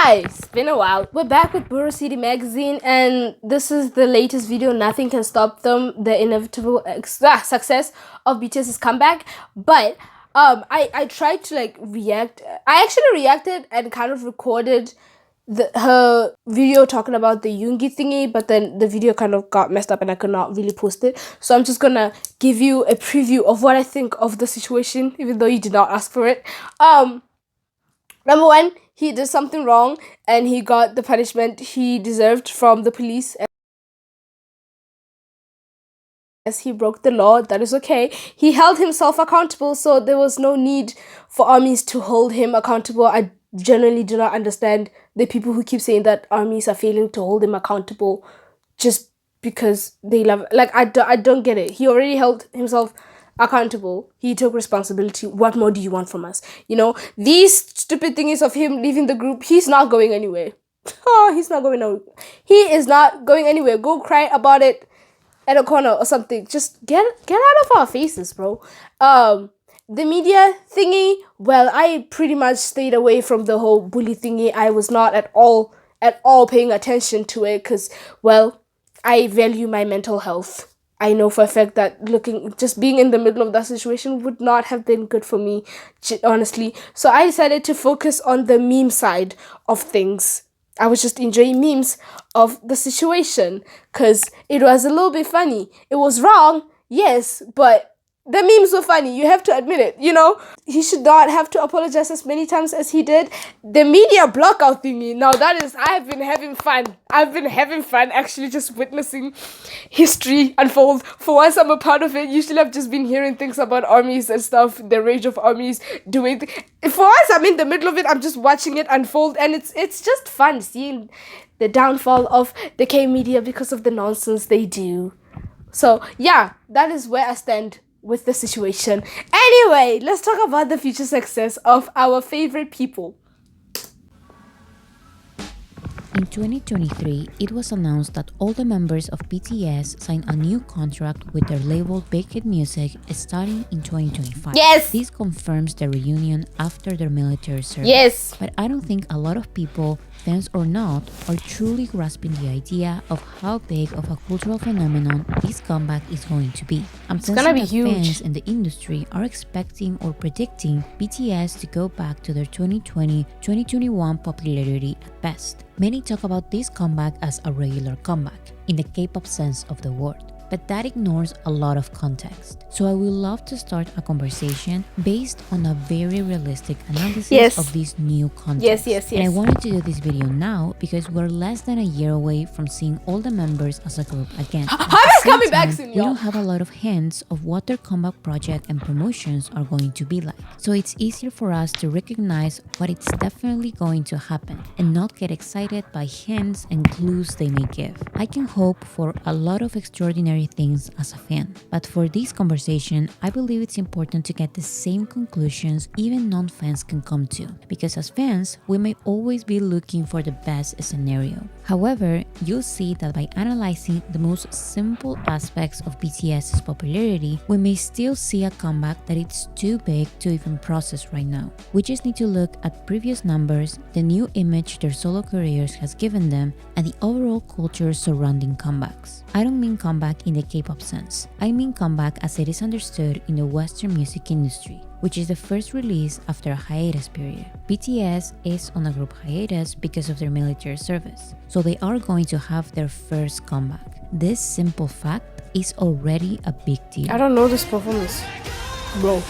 Hi, it's been a while. We're back with Boracity Magazine, and this is the latest video. Nothing can stop them. The inevitable success of BTS's comeback. But I tried to react. I actually reacted and kind of recorded her video talking about the Yoongi thingy, but then the video kind of got messed up and I could not really post it. So I'm just gonna give you a preview of what I think of the situation, even though you did not ask for it. Number one, he did something wrong and he got the punishment he deserved from the police. As he broke the law, that is okay. He held himself accountable, so there was no need for armies to hold him accountable. I generally do not understand the people who keep saying that armies are failing to hold him accountable just because they love. I don't get it. He already held himself accountable. He took responsibility. What more do you want from us? These stupid thingies of him leaving the group, he's not going anywhere. Oh, he's not going nowhere. He is not going anywhere. Go cry about it at a corner or something. Just get out of our faces, bro. The media thingy, well, I pretty much stayed away from the whole bully thingy. I was not at all paying attention to it because, well, I value my mental health. I know for a fact that just being in the middle of that situation would not have been good for me, honestly. So I decided to focus on the meme side of things. I was just enjoying memes of the situation because it was a little bit funny. It was wrong, yes, but the memes were funny. You have to admit it, He should not have to apologize as many times as he did. The media blockout thingy. Now I've been having fun. I've been having fun actually just witnessing history unfold. For once I'm a part of it. Usually I've just been hearing things about armies and stuff. The rage of armies doing. For once I'm in the middle of it. I'm just watching it unfold. And it's just fun seeing the downfall of the K-media because of the nonsense they do. So yeah, that is where I stand with the situation. Anyway, let's talk about the future success of our favorite people. In 2023, it was announced that all the members of BTS signed a new contract with their label Big Hit Music starting in 2025. Yes! This confirms the reunion after their military service. Yes! But I don't think a lot of people, fans or not, are truly grasping the idea of how big of a cultural phenomenon this comeback is going to be. It's gonna be huge. Fans in the industry are expecting or predicting BTS to go back to their 2020-2021 popularity at best. Many talk about this comeback as a regular comeback, in the K-pop sense of the word. But that ignores a lot of context. So I would love to start a conversation based on a very realistic analysis of this new context. Yes. And I wanted to do this video now because we're less than a year away from seeing all the members as a group again. Harvey's coming back soon, we don't have a lot of hints of what their comeback project and promotions are going to be like. So it's easier for us to recognize what it's definitely going to happen and not get excited by hints and clues they may give. I can hope for a lot of extraordinary things as a fan. But for this conversation, I believe it's important to get the same conclusions even non-fans can come to, because as fans, we may always be looking for the best scenario. However, you'll see that by analyzing the most simple aspects of BTS's popularity, we may still see a comeback that it's too big to even process right now. We just need to look at previous numbers, the new image their solo careers has given them, and the overall culture surrounding comebacks. I don't mean comeback in the K-pop sense. I mean comeback as it is understood in the Western music industry, which is the first release after a hiatus period. BTS is on a group hiatus because of their military service, so they are going to have their first comeback. This simple fact is already a big deal. I don't know this performance, bro.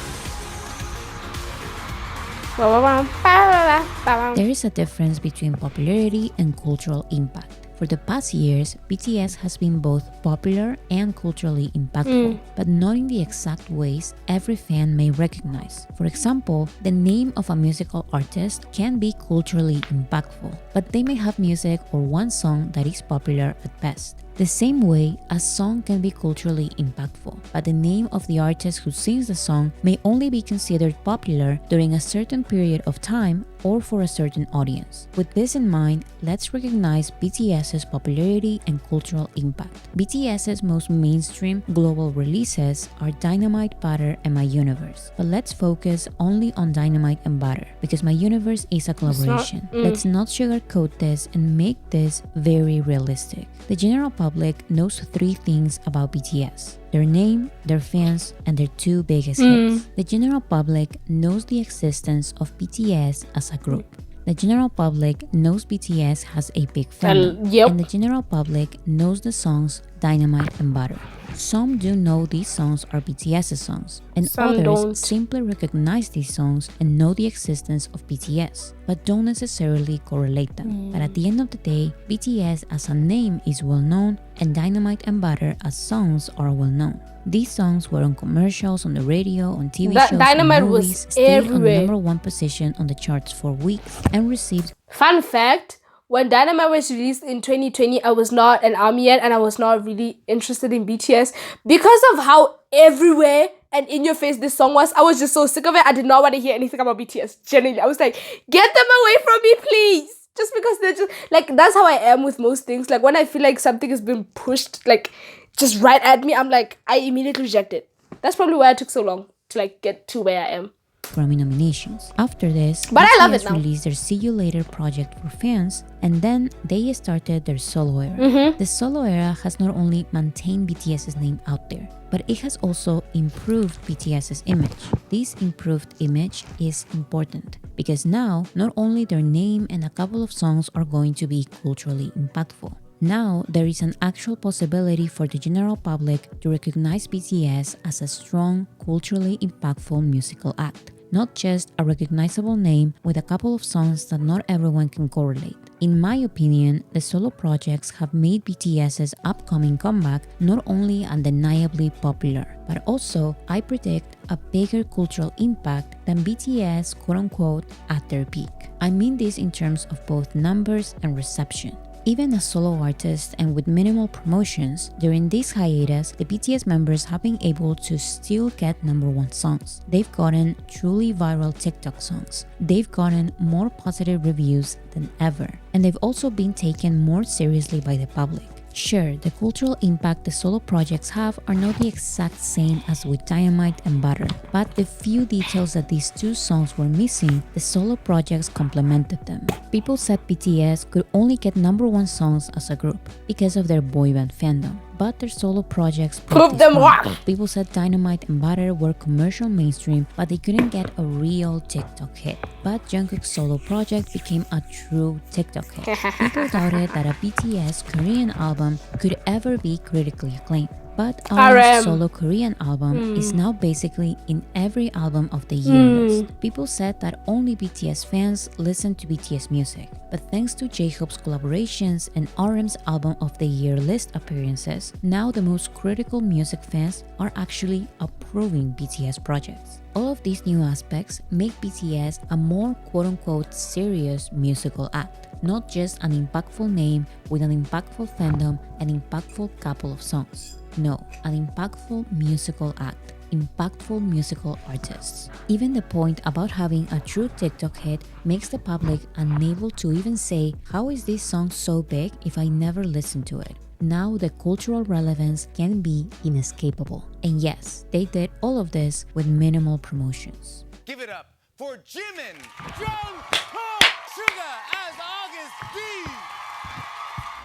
There is a difference between popularity and cultural impact. For the past years, BTS has been both popular and culturally impactful, but not in the exact ways every fan may recognize. For example, the name of a musical artist can be culturally impactful, but they may have music or one song that is popular at best. The same way, a song can be culturally impactful, but the name of the artist who sings the song may only be considered popular during a certain period of time or for a certain audience. With this in mind, let's recognize BTS's popularity and cultural impact. BTS's most mainstream global releases are Dynamite, Butter, and My Universe. But let's focus only on Dynamite and Butter, because My Universe is a collaboration. Let's not sugarcoat this and make this very realistic. The general public knows 3 things about BTS: their name, their fans, and their 2 biggest hits. The general public knows the existence of BTS as a group. The general public knows BTS has a big fandom. And the general public knows the songs Dynamite and Butter. Some do know these songs are BTS's songs, and others simply recognize these songs and know the existence of BTS, but don't necessarily correlate them. But at the end of the day, BTS as a name is well known, and Dynamite and Butter as songs are well known. These songs were on commercials, on the radio, on TV shows, Dynamite and was movies, stayed on the everywhere. #1 position on the charts for weeks, and received Fun fact, when Dynamite was released in 2020, I was not an ARMY yet, and I was not really interested in BTS because of how everywhere and in your face this song was. I was just so sick of it. I did not want to hear anything about BTS. Genuinely, I was like, get them away from me, please. Just because they're just like, that's how I am with most things. Like when I feel like something has been pushed like just right at me, I'm like, I immediately reject it. That's probably why I took so long to like get to where I am. Grammy nominations. After this, But I love it BTS now. released their See You Later project for fans, and then they started their solo era. The solo era has not only maintained BTS's name out there, but it has also improved BTS's image. This improved image is important because now not only their name and a couple of songs are going to be culturally impactful. Now, there is an actual possibility for the general public to recognize BTS as a strong, culturally impactful musical act, not just a recognizable name with a couple of songs that not everyone can correlate. In my opinion, the solo projects have made BTS's upcoming comeback not only undeniably popular, but also, I predict, a bigger cultural impact than BTS quote-unquote at their peak. I mean this in terms of both numbers and reception. Even as solo artists and with minimal promotions, during this hiatus, the BTS members have been able to still get #1 songs. They've gotten truly viral TikTok songs. They've gotten more positive reviews than ever. And they've also been taken more seriously by the public. Sure, the cultural impact the solo projects have are not the exact same as with Dynamite and Butter, but the few details that these 2 songs were missing, the solo projects complemented them. People said BTS could only get #1 songs as a group because of their boy band fandom, but their solo projects Prove them wrong. People said Dynamite and Butter were commercial mainstream, but they couldn't get a real TikTok hit. But Jungkook's solo project became a true TikTok hit. People doubted that a BTS Korean album could ever be critically acclaimed. But our solo Korean album is now basically in every album of the year list. People said that only BTS fans listen to BTS music, but thanks to J-Hope's collaborations and RM's album of the year list appearances, now the most critical music fans are actually approving BTS projects. All of these new aspects make BTS a more quote-unquote serious musical act, not just an impactful name with an impactful fandom and impactful couple of songs. No, an impactful musical act, impactful musical artists. Even the point about having a true TikTok hit makes the public unable to even say, how is this song so big if I never listened to it? Now the cultural relevance can be inescapable. And yes, they did all of this with minimal promotions. Give it up for Jimin, Jungkook, Suga as August D.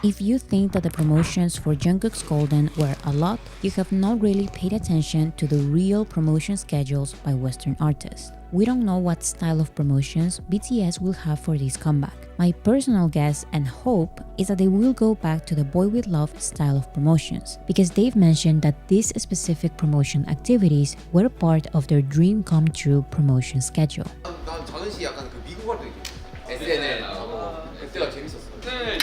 If you think that the promotions for Jungkook's Golden were a lot, you have not really paid attention to the real promotion schedules by Western artists. We don't know what style of promotions BTS will have for this comeback. My personal guess and hope is that they will go back to the Boy With Love style of promotions, because they've mentioned that these specific promotion activities were part of their dream come true promotion schedule. 난 당시 약간 그 미국 활동 SNL 그때가 재밌었어. 그때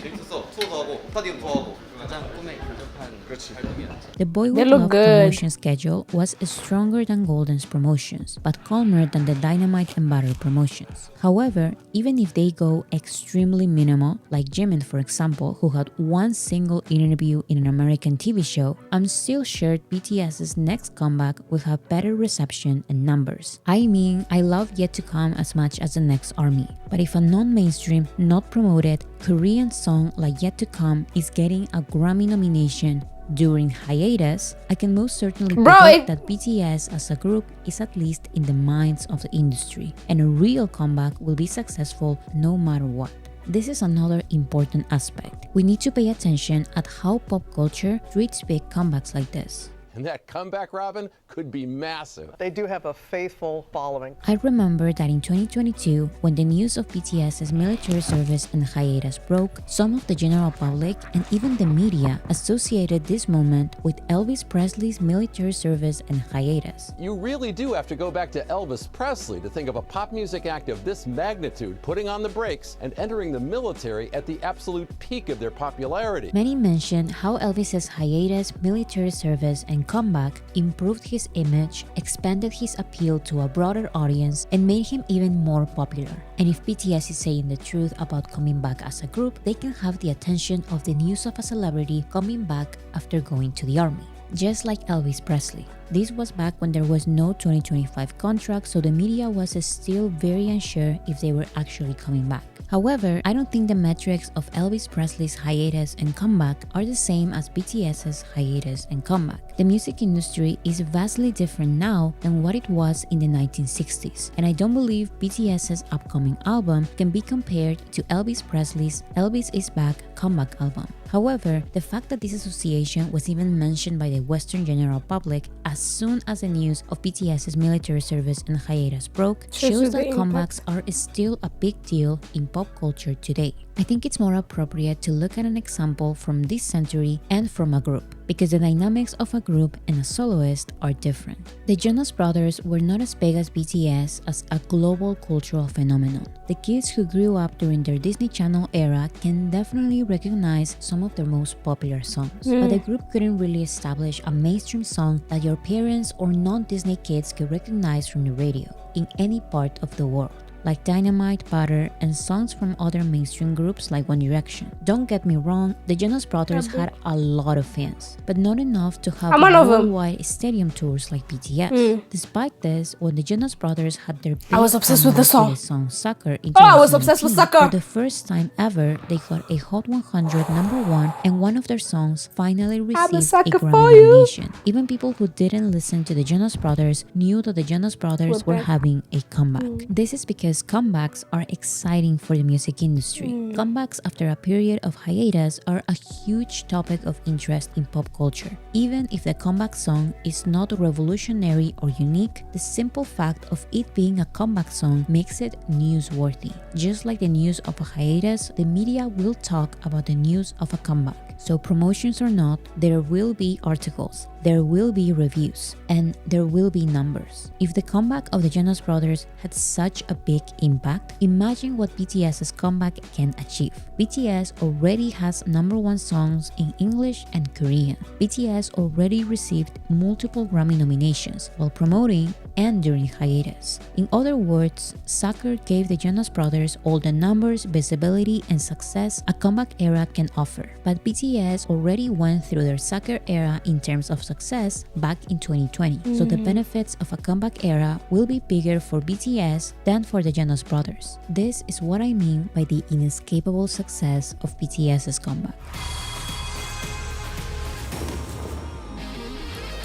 재밌었어. 투어도 하고 스타디움 투어하고 가장 꿈에 근접한 그렇지. 활동이었죠. The Boy They With look Love good. promotion schedule was stronger than Golden's promotions, but calmer than the Dynamite and Butter promotions. However, even if they go extremely minimal, like Jimin for example, who had one single interview in an American TV show, I'm still sure BTS's next comeback will have better reception and numbers. I mean, I love Yet to Come as much as the next ARMY, but if a non-mainstream, not promoted Korean song like Yet to Come is getting a Grammy nomination during hiatus, I can most certainly predict that BTS as a group is at least in the minds of the industry, and a real comeback will be successful no matter what. This is another important aspect. We need to pay attention at how pop culture treats big comebacks like this. And that comeback, Robin, could be massive. They do have a faithful following. I remember that in 2022, when the news of BTS's military service and hiatus broke, some of the general public and even the media associated this moment with Elvis Presley's military service and hiatus. You really do have to go back to Elvis Presley to think of a pop music act of this magnitude putting on the brakes and entering the military at the absolute peak of their popularity. Many mention how Elvis's hiatus, military service, and comeback improved his image, expanded his appeal to a broader audience, and made him even more popular. And if BTS is saying the truth about coming back as a group, they can have the attention of the news of a celebrity coming back after going to the army. Just like Elvis Presley. This was back when there was no 2025 contract, so the media was still very unsure if they were actually coming back. However, I don't think the metrics of Elvis Presley's hiatus and comeback are the same as BTS's hiatus and comeback. The music industry is vastly different now than what it was in the 1960s, and I don't believe BTS's upcoming album can be compared to Elvis Presley's Elvis is Back comeback album. However, the fact that this association was even mentioned by the Western general public as soon as the news of BTS's military service and hiatus broke shows that comebacks are still a big deal in pop culture today. I think it's more appropriate to look at an example from this century and from a group, because the dynamics of a group and a soloist are different. The Jonas Brothers were not as big as BTS as a global cultural phenomenon. The kids who grew up during their Disney Channel era can definitely recognize some of their most popular songs, but the group couldn't really establish a mainstream song that your parents or non-Disney kids could recognize from the radio in any part of the world, like Dynamite, Butter, and songs from other mainstream groups like One Direction. Don't get me wrong, the Jonas Brothers had a lot of fans, but not enough to have worldwide stadium tours like BTS. Despite this, when the Jonas Brothers had their big I was obsessed with the song. Sucker in I was obsessed with 2019, Sucker. for the first time ever, they got a Hot 100 #1, and one of their songs finally received a sucker for Grammy you. nomination. Even people who didn't listen to the Jonas Brothers knew that the Jonas Brothers were having a comeback. This is because comebacks are exciting for the music industry. Comebacks after a period of hiatus are a huge topic of interest in pop culture. Even if the comeback song is not revolutionary or unique, the simple fact of it being a comeback song makes it newsworthy. Just like the news of a hiatus, the media will talk about the news of a comeback. So promotions or not, there will be articles, there will be reviews, and there will be numbers. If the comeback of the Jonas Brothers had such a big impact, imagine what BTS's comeback can achieve. BTS already has #1 songs in English and Korean. BTS already received multiple Grammy nominations while promoting and during hiatus. In other words, Sucker gave the Jonas Brothers all the numbers, visibility, and success a comeback era can offer. But BTS already went through their Sucker era in terms of success back in 2020, so the benefits of a comeback era will be bigger for BTS than for the Jonas Brothers. This is what I mean by the inescapable success of BTS's comeback.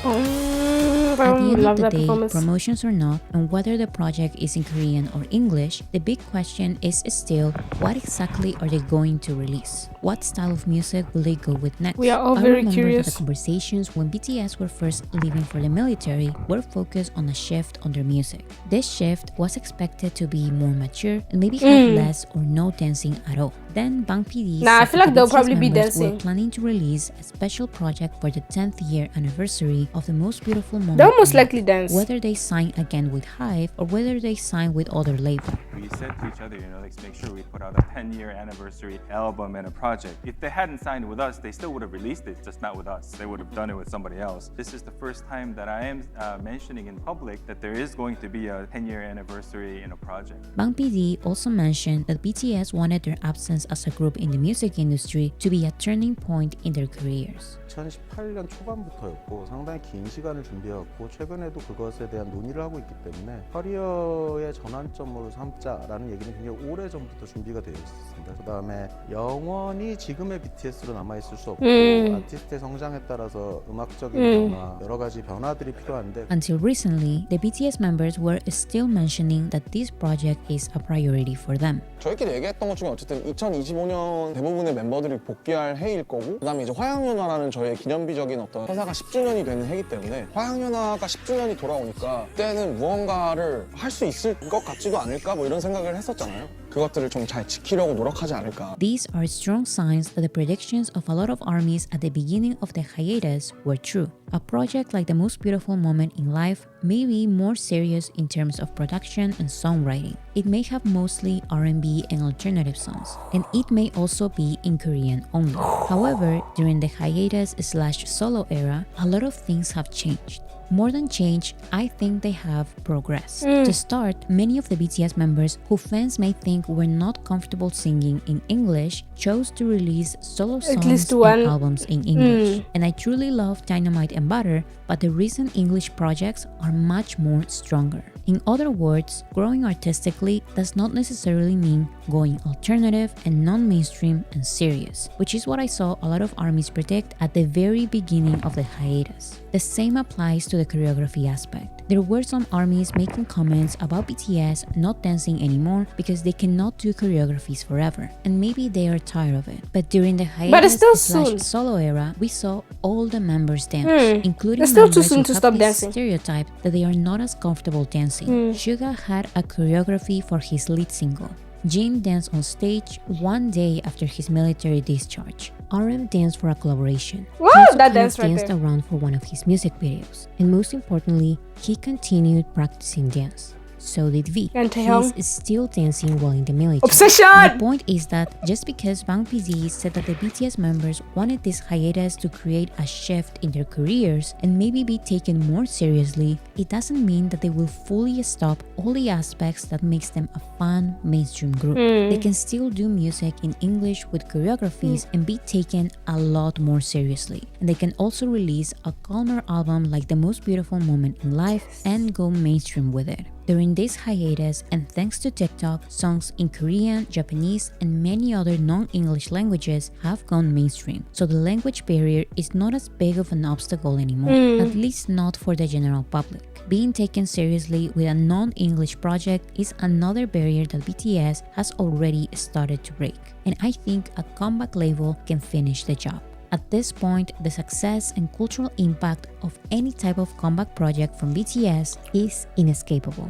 At the end of the day, promotions or not, and whether the project is in Korean or English, the big question is still, what exactly are they going to release? What style of music will they go with next? We are all I very remember curious. that the conversations when BTS were first leaving for the military were focused on a shift on their music. This shift was expected to be more mature and maybe have less or no dancing at all. Then Bang PD Nah, I said feel that like the they'll BTS probably be members were dancing. planning to release a special project for the 10th year anniversary of the most beautiful moment. They'll most in life. likely dance. Whether they sign again with Hive or whether they sign with other label. We said to each other, let's make sure we put out a 10-year anniversary album and a project. If they hadn't signed with us, they still would have released it, just not with us. They would have done it with somebody else. This is the first time that I am mentioning in public that there is going to be a 10-year anniversary in a project. Bang PD also mentioned that BTS wanted their absence as a group in the music industry to be a turning point in their careers. 2018년 초반부터였고 상당히 긴 시간을 준비해왔고 최근에도 그것에 대한 논의를 하고 있기 때문에 커리어의 전환점으로 삼자라는 얘기는 굉장히 오래전부터 준비가 되어 있었습니다. 그 다음에 영원히 지금의 BTS로 남아있을 수 없고 아티스트의 성장에 따라서 음악적인 변화, 여러 가지 변화들이 필요한데 Until recently, the BTS members were still mentioning that this project is a priority for them. 저희끼리 얘기했던 것 중에 어쨌든 2025년 대부분의 멤버들이 복귀할 해일 거고 그다음에 이제 화양연화라는 저희의 기념비적인 어떤 회사가 10주년이 되는 해이기 때문에 화양연화가 10주년이 돌아오니까 그때는 무언가를 할 수 있을 것 같지도 않을까 뭐 이런 생각을 했었잖아요. 그것들을 좀 잘 지키려고 노력하지 않을까. These are strong signs that the predictions of a lot of ARMYs at the beginning of the hiatus were true. A project like The Most Beautiful Moment in Life may be more serious in terms of production and songwriting. It may have mostly R&B and alternative songs, and it may also be in Korean only. However, during the hiatus/solo era, a lot of things have changed. More than change, I think they have progressed. To start, many of the BTS members who fans may think were not comfortable singing in English chose to release solo songs least and one. albums in English. And I truly love Dynamite and Butter, but the recent English projects are much more stronger. In other words, growing artistically does not necessarily mean going alternative and non-mainstream and serious, which is what I saw a lot of ARMYs predict at the very beginning of the hiatus. The same applies to the choreography aspect. There were some ARMYs making comments about BTS not dancing anymore because they cannot do choreographies forever, and maybe they are tired of it. But during the But it's still soon. hiatus/solo era, we saw all the members dance, including It's still too members soon who to have stop this dancing. stereotype that they are not as comfortable dancing. Suga had a choreography for his lead single. Jin danced on stage one day after his military discharge. RM danced for a collaboration. Wow, He also that kind of dance right danced there. around for one of his music videos. And most importantly, he continued practicing dance. So did V. And Taehyung. He is still dancing while in the military. Obsession! My point is that just because Bang PD said that the BTS members wanted this hiatus to create a shift in their careers and maybe be taken more seriously, it doesn't mean that they will fully stop all the aspects that makes them a fun mainstream group. They can still do music in English with choreographies and be taken a lot more seriously. And they can also release a calmer album like The Most Beautiful Moment in Life and go mainstream with it. During this hiatus, and thanks to TikTok, songs in Korean, Japanese, and many other non-English languages have gone mainstream. So the language barrier is not as big of an obstacle anymore, at least not for the general public. Being taken seriously with a non-English project is another barrier that BTS has already started to break. And I think a comeback label can finish the job. At this point, the success and cultural impact of any type of comeback project from BTS is inescapable.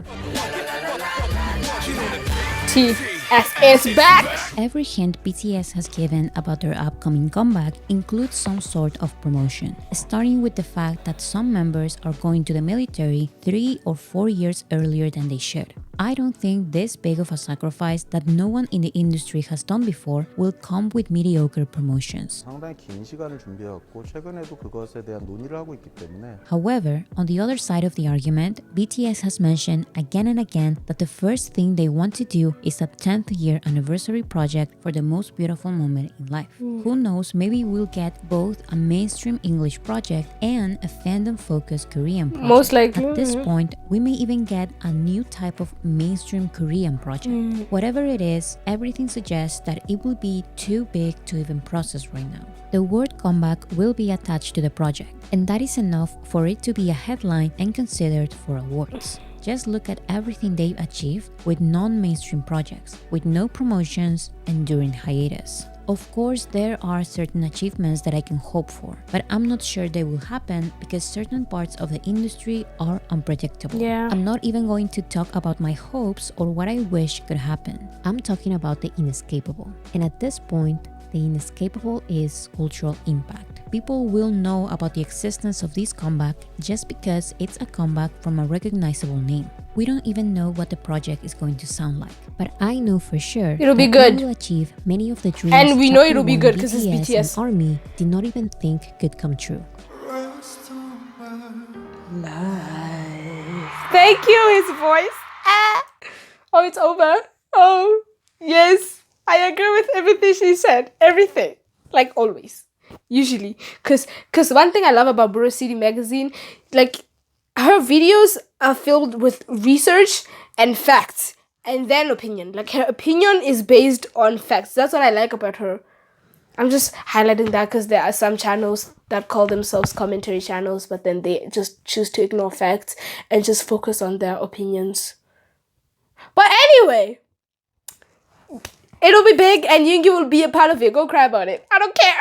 TS is back! Every hint BTS has given about their upcoming comeback includes some sort of promotion, starting with the fact that some members are going to the military 3 or 4 years earlier than they should. I don't think this big of a sacrifice that no one in the industry has done before will come with mediocre promotions. 상당히 긴 시간을 준비해왔고 최근에도 그것에 대한 논의를 하고 있기 때문에 However, on the other side of the argument, BTS has mentioned again and again that the first thing they want to do is a 10th year anniversary project for The Most Beautiful Moment in Life. Who knows, maybe we'll get both a mainstream English project and a fandom-focused Korean project. Most likely. At this point, we may even get a new type of mainstream Korean project. Whatever it is, everything suggests that it will be too big to even process right now. The word comeback will be attached to the project, and that is enough for it to be a headline and considered for awards. Just look at everything they've achieved with non-mainstream projects, with no promotions and during hiatus. Of course, there are certain achievements that I can hope for, but I'm not sure they will happen because certain parts of the industry are unpredictable. Yeah. I'm not even going to talk about my hopes or what I wish could happen. I'm talking about the inescapable. And at this point, the inescapable is cultural impact. People will know about the existence of this comeback just because it's a comeback from a recognizable name. We don't even know what the project is going to sound like, but I know for sure It'll be that good. it will achieve many of the dreams And we know Chapter it'll be 1 good 'cause it's BTS BTS. and ARMY did not even think could come true. Thank you, his voice. Ah. Oh, it's over. Oh, yes. I agree with everything she said. Everything. Like always. Usually. Because one thing I love about Boracity Magazine, like, her videos are filled with research and facts. And then opinion. Like, her opinion is based on facts. That's what I like about her. I'm just highlighting that because there are some channels that call themselves commentary channels, but then they just choose to ignore facts and just focus on their opinions. But anyway, it'll be big and Yoongi will be a part of it. Go cry about it. I don't care.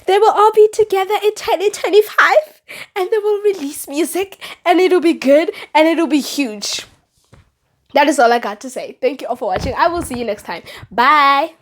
They will all be together in 2025 and they will release music and it'll be good and it'll be huge. That is all I got to say. Thank you all for watching. I will see you next time. Bye.